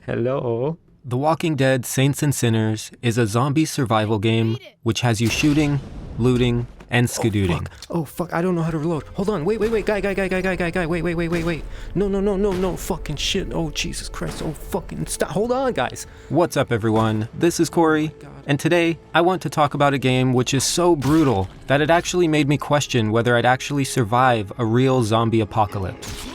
Hello. The Walking Dead Saints and Sinners is a zombie survival game which has you shooting, looting, and skadooting. Oh fuck, I don't know how to reload. Hold on, wait, guy, wait. No, fucking shit. Oh, Jesus Christ, oh fucking stop, hold on, guys. What's up, everyone? This is Kory, and today I want to talk about a game which is so brutal that it actually made me question whether I'd actually survive a real zombie apocalypse.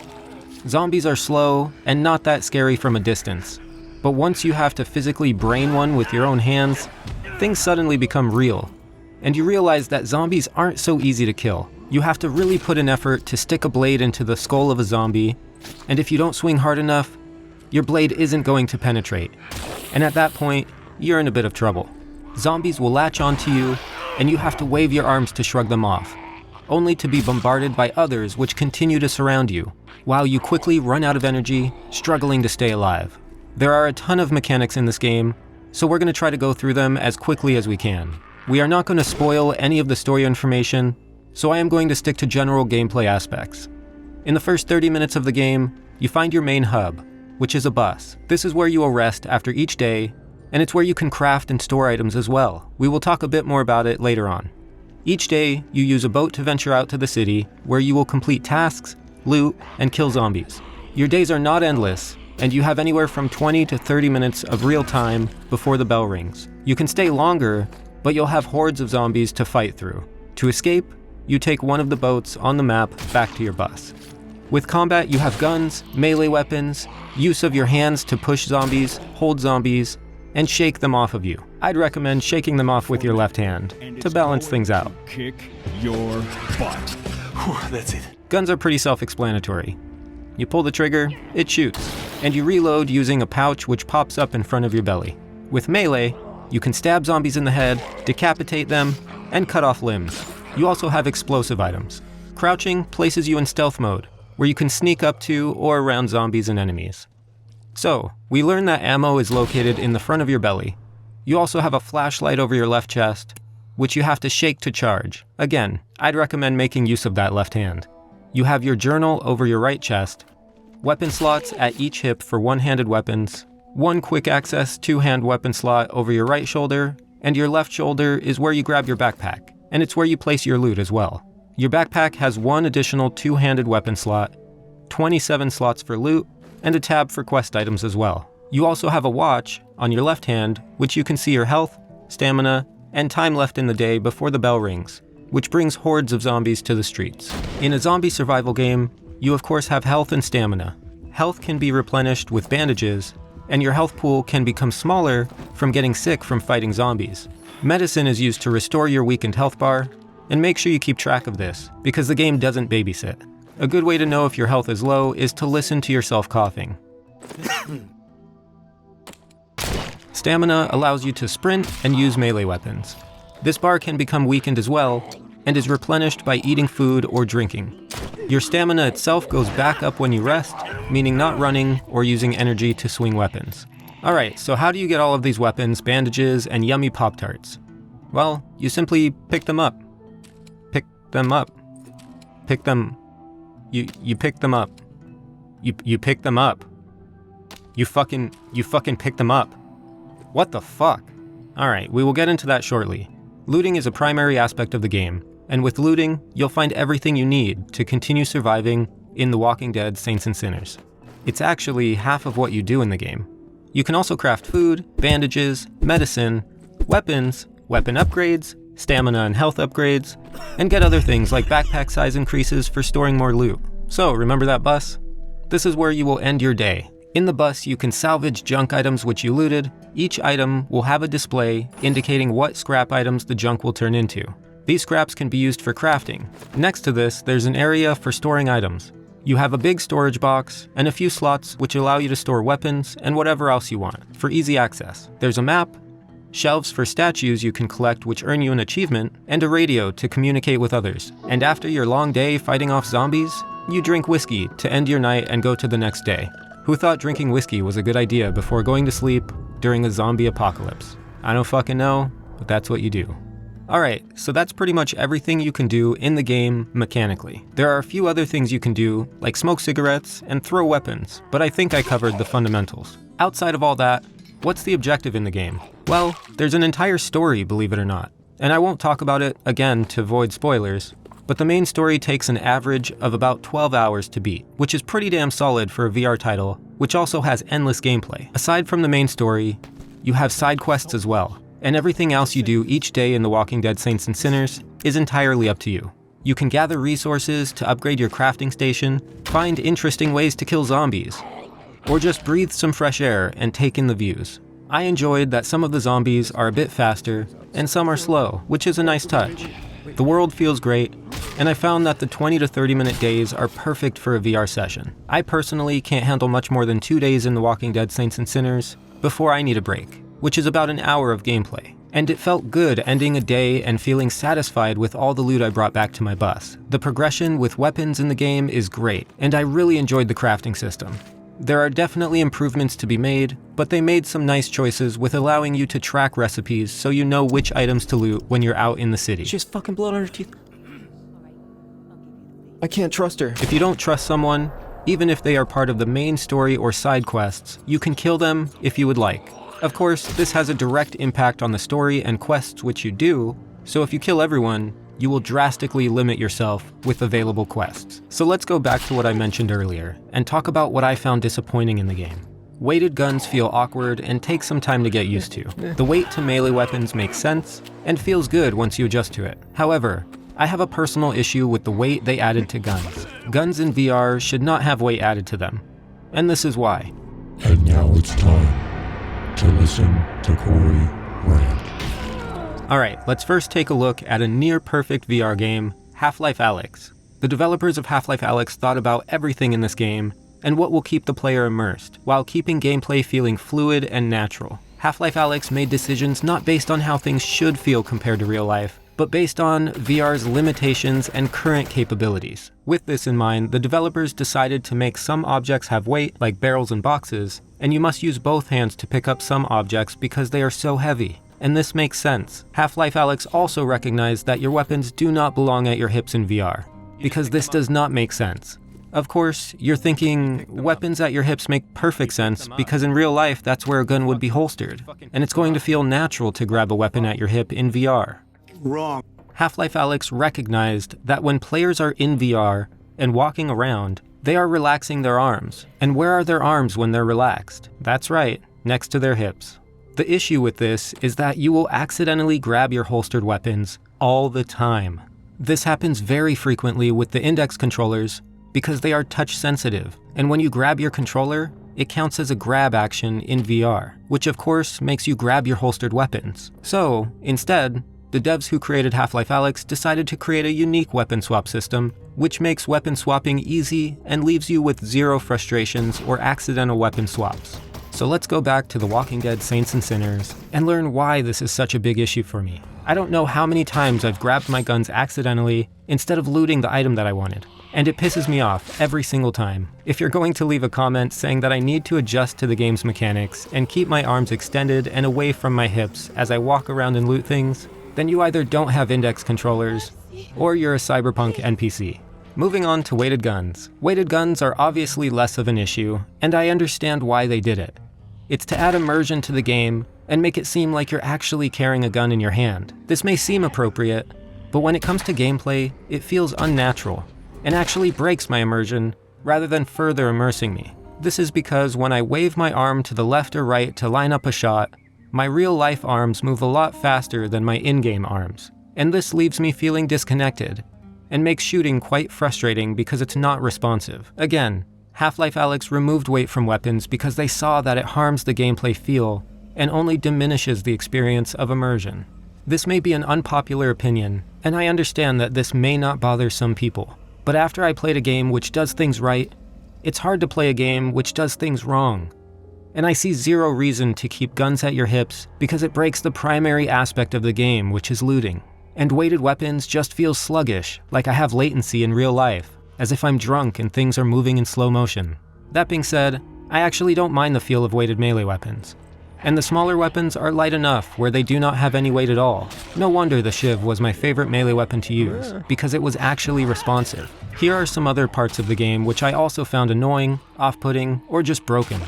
Zombies are slow and not that scary from a distance, but once you have to physically brain one with your own hands, things suddenly become real. And you realize that zombies aren't so easy to kill. You have to really put an effort to stick a blade into the skull of a zombie, and if you don't swing hard enough, your blade isn't going to penetrate. And at that point, you're in a bit of trouble. Zombies will latch onto you, and you have to wave your arms to shrug them off, only to be bombarded by others which continue to surround you, while you quickly run out of energy, struggling to stay alive. There are a ton of mechanics in this game, so we're going to try to go through them as quickly as we can. We are not going to spoil any of the story information, so I am going to stick to general gameplay aspects. In the first 30 minutes of the game, you find your main hub, which is a bus. This is where you will rest after each day, and it's where you can craft and store items as well. We will talk a bit more about it later on. Each day, you use a boat to venture out to the city, where you will complete tasks, loot, and kill zombies. Your days are not endless, and you have anywhere from 20 to 30 minutes of real time before the bell rings. You can stay longer, but you'll have hordes of zombies to fight through. To escape, you take one of the boats on the map back to your bus. With combat, you have guns, melee weapons, use of your hands to push zombies, hold zombies, and shake them off of you. I'd recommend shaking them off with your left hand to balance things out. Kick your butt. Whew, that's it. Guns are pretty self-explanatory. You pull the trigger, it shoots, and you reload using a pouch which pops up in front of your belly. With melee, you can stab zombies in the head, decapitate them, and cut off limbs. You also have explosive items. Crouching places you in stealth mode, where you can sneak up to or around zombies and enemies. So, we learned that ammo is located in the front of your belly. You also have a flashlight over your left chest, which you have to shake to charge. Again, I'd recommend making use of that left hand. You have your journal over your right chest, weapon slots at each hip for one-handed weapons, one quick access two-hand weapon slot over your right shoulder, and your left shoulder is where you grab your backpack, and it's where you place your loot as well. Your backpack has one additional two-handed weapon slot, 27 slots for loot, and a tab for quest items as well. You also have a watch on your left hand, which you can see your health, stamina, and time left in the day before the bell rings, which brings hordes of zombies to the streets. In a zombie survival game, you of course have health and stamina. Health can be replenished with bandages, and your health pool can become smaller from getting sick from fighting zombies. Medicine is used to restore your weakened health bar, and make sure you keep track of this, because the game doesn't babysit. A good way to know if your health is low is to listen to yourself coughing. Stamina allows you to sprint and use melee weapons. This bar can become weakened as well, and is replenished by eating food or drinking. Your stamina itself goes back up when you rest, meaning not running or using energy to swing weapons. Alright, so how do you get all of these weapons, bandages, and yummy Pop-Tarts? Well, you simply pick them up. Pick them up. Pick them. You pick them up. You pick them up. You fucking pick them up. What the fuck? Alright, we will get into that shortly. Looting is a primary aspect of the game, and with looting, you'll find everything you need to continue surviving in The Walking Dead Saints and Sinners. It's actually half of what you do in the game. You can also craft food, bandages, medicine, weapons, weapon upgrades, stamina and health upgrades, and get other things like backpack size increases for storing more loot. So, remember that bus? This is where you will end your day. In the bus, you can salvage junk items which you looted. Each item will have a display indicating what scrap items the junk will turn into. These scraps can be used for crafting. Next to this, there's an area for storing items. You have a big storage box and a few slots which allow you to store weapons and whatever else you want for easy access. There's a map, shelves for statues you can collect which earn you an achievement, and a radio to communicate with others. And after your long day fighting off zombies, you drink whiskey to end your night and go to the next day. Who thought drinking whiskey was a good idea before going to sleep during a zombie apocalypse? I don't fucking know, but that's what you do. Alright, so that's pretty much everything you can do in the game mechanically. There are a few other things you can do, like smoke cigarettes and throw weapons, but I think I covered the fundamentals. Outside of all that, what's the objective in the game? Well, there's an entire story, believe it or not. And I won't talk about it, again, to avoid spoilers, but the main story takes an average of about 12 hours to beat, which is pretty damn solid for a VR title, which also has endless gameplay. Aside from the main story, you have side quests as well, and everything else you do each day in The Walking Dead Saints and Sinners is entirely up to you. You can gather resources to upgrade your crafting station, find interesting ways to kill zombies, or just breathe some fresh air and take in the views. I enjoyed that some of the zombies are a bit faster, and some are slow, which is a nice touch. The world feels great, and I found that the 20 to 30 minute days are perfect for a VR session. I personally can't handle much more than 2 days in The Walking Dead Saints and Sinners before I need a break, which is about an hour of gameplay. And it felt good ending a day and feeling satisfied with all the loot I brought back to my bus. The progression with weapons in the game is great, and I really enjoyed the crafting system. There are definitely improvements to be made, but they made some nice choices with allowing you to track recipes so you know which items to loot when you're out in the city. She has fucking blood on her teeth. I can't trust her. If you don't trust someone, even if they are part of the main story or side quests, you can kill them if you would like. Of course, this has a direct impact on the story and quests which you do, so if you kill everyone, you will drastically limit yourself with available quests. So let's go back to what I mentioned earlier, and talk about what I found disappointing in the game. Weighted guns feel awkward and take some time to get used to. The weight to melee weapons makes sense, and feels good once you adjust to it. However, I have a personal issue with the weight they added to guns. Guns in VR should not have weight added to them, and this is why. And now it's time to listen to Kory rant. Alright, let's first take a look at a near-perfect VR game, Half-Life Alyx. The developers of Half-Life Alyx thought about everything in this game, and what will keep the player immersed, while keeping gameplay feeling fluid and natural. Half-Life Alyx made decisions not based on how things should feel compared to real life, but based on VR's limitations and current capabilities. With this in mind, the developers decided to make some objects have weight, like barrels and boxes, and you must use both hands to pick up some objects because they are so heavy. And this makes sense. Half-Life Alyx also recognized that your weapons do not belong at your hips in VR, because this does not make sense. Of course, you're thinking, weapons at your hips make perfect sense, because in real life that's where a gun would be holstered, and it's going to feel natural to grab a weapon at your hip in VR. Wrong. Half-Life Alyx recognized that when players are in VR and walking around, they are relaxing their arms. And where are their arms when they're relaxed? That's right, next to their hips. The issue with this is that you will accidentally grab your holstered weapons all the time. This happens very frequently with the index controllers because they are touch sensitive, and when you grab your controller, it counts as a grab action in VR, which of course makes you grab your holstered weapons. So, instead, the devs who created Half-Life Alyx decided to create a unique weapon swap system, which makes weapon swapping easy and leaves you with zero frustrations or accidental weapon swaps. So let's go back to The Walking Dead Saints and Sinners and learn why this is such a big issue for me. I don't know how many times I've grabbed my guns accidentally instead of looting the item that I wanted, and it pisses me off every single time. If you're going to leave a comment saying that I need to adjust to the game's mechanics and keep my arms extended and away from my hips as I walk around and loot things, then you either don't have index controllers, or you're a cyberpunk NPC. Moving on to weighted guns. Weighted guns are obviously less of an issue, and I understand why they did it. It's to add immersion to the game and make it seem like you're actually carrying a gun in your hand. This may seem appropriate, but when it comes to gameplay, it feels unnatural, and actually breaks my immersion rather than further immersing me. This is because when I wave my arm to the left or right to line up a shot, my real-life arms move a lot faster than my in-game arms, and this leaves me feeling disconnected, and makes shooting quite frustrating because it's not responsive. Again, Half-Life Alyx removed weight from weapons because they saw that it harms the gameplay feel, and only diminishes the experience of immersion. This may be an unpopular opinion, and I understand that this may not bother some people, but after I played a game which does things right, it's hard to play a game which does things wrong. And I see zero reason to keep guns at your hips because it breaks the primary aspect of the game, which is looting. And weighted weapons just feel sluggish, like I have latency in real life, as if I'm drunk and things are moving in slow motion. That being said, I actually don't mind the feel of weighted melee weapons. And the smaller weapons are light enough where they do not have any weight at all. No wonder the Shiv was my favorite melee weapon to use, because it was actually responsive. Here are some other parts of the game which I also found annoying, off-putting, or just broken.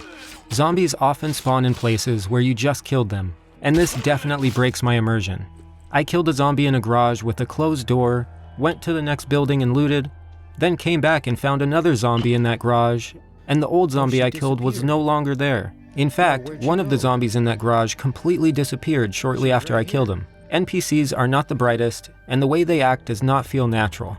Zombies often spawn in places where you just killed them, and this definitely breaks my immersion. I killed a zombie in a garage with a closed door, went to the next building and looted, then came back and found another zombie in that garage, and the old zombie I killed was no longer there. In fact, one of the zombies in that garage completely disappeared shortly after I killed him. NPCs are not the brightest, and the way they act does not feel natural.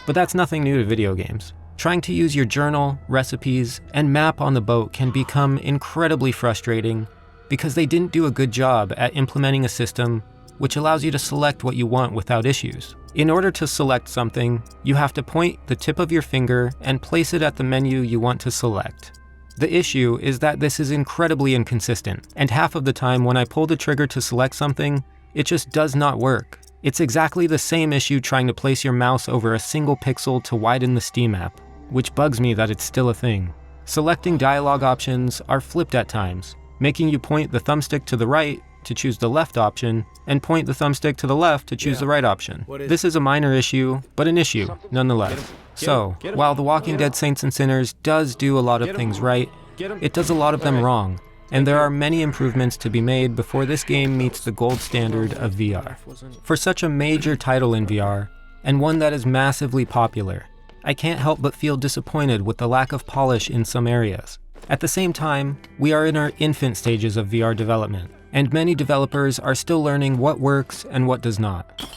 But that's nothing new to video games. Trying to use your journal, recipes, and map on the boat can become incredibly frustrating because they didn't do a good job at implementing a system which allows you to select what you want without issues. In order to select something, you have to point the tip of your finger and place it at the menu you want to select. The issue is that this is incredibly inconsistent, and half of the time when I pull the trigger to select something, it just does not work. It's exactly the same issue trying to place your mouse over a single pixel to widen the Steam app, which bugs me that it's still a thing. Selecting dialogue options are flipped at times, making you point the thumbstick to the right to choose the left option, and point the thumbstick to the left to choose the right option. This is a minor issue, but an issue nonetheless. So, while The Walking Dead Saints and Sinners does do a lot of things right, it does a lot of them wrong, and there are many improvements to be made before this game meets the gold standard of VR. For such a major title in VR, and one that is massively popular, I can't help but feel disappointed with the lack of polish in some areas. At the same time, we are in our infant stages of VR development, and many developers are still learning what works and what does not.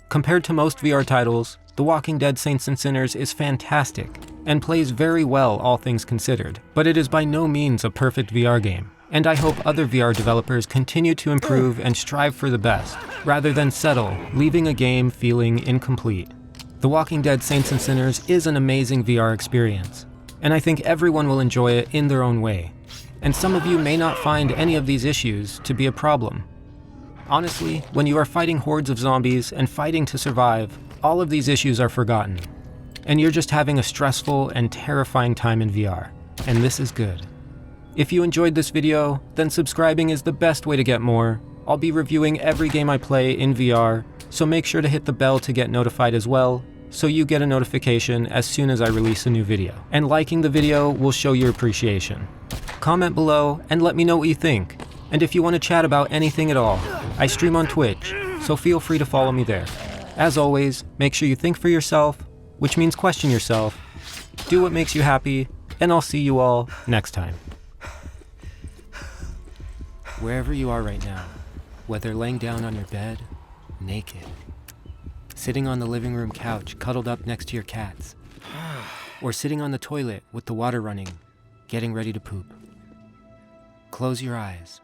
Compared to most VR titles, The Walking Dead Saints and Sinners is fantastic, and plays very well all things considered, but it is by no means a perfect VR game, and I hope other VR developers continue to improve and strive for the best, rather than settle, leaving a game feeling incomplete. The Walking Dead Saints and Sinners is an amazing VR experience, and I think everyone will enjoy it in their own way. And some of you may not find any of these issues to be a problem. Honestly, when you are fighting hordes of zombies and fighting to survive, all of these issues are forgotten. And you're just having a stressful and terrifying time in VR. And this is good. If you enjoyed this video, then subscribing is the best way to get more. I'll be reviewing every game I play in VR, so make sure to hit the bell to get notified as well, so you get a notification as soon as I release a new video. And liking the video will show your appreciation. Comment below and let me know what you think. And if you want to chat about anything at all, I stream on Twitch, so feel free to follow me there. As always, make sure you think for yourself, which means question yourself, do what makes you happy, and I'll see you all next time. Wherever you are right now, whether laying down on your bed, naked, sitting on the living room couch cuddled up next to your cats, or sitting on the toilet with the water running, getting ready to poop. Close your eyes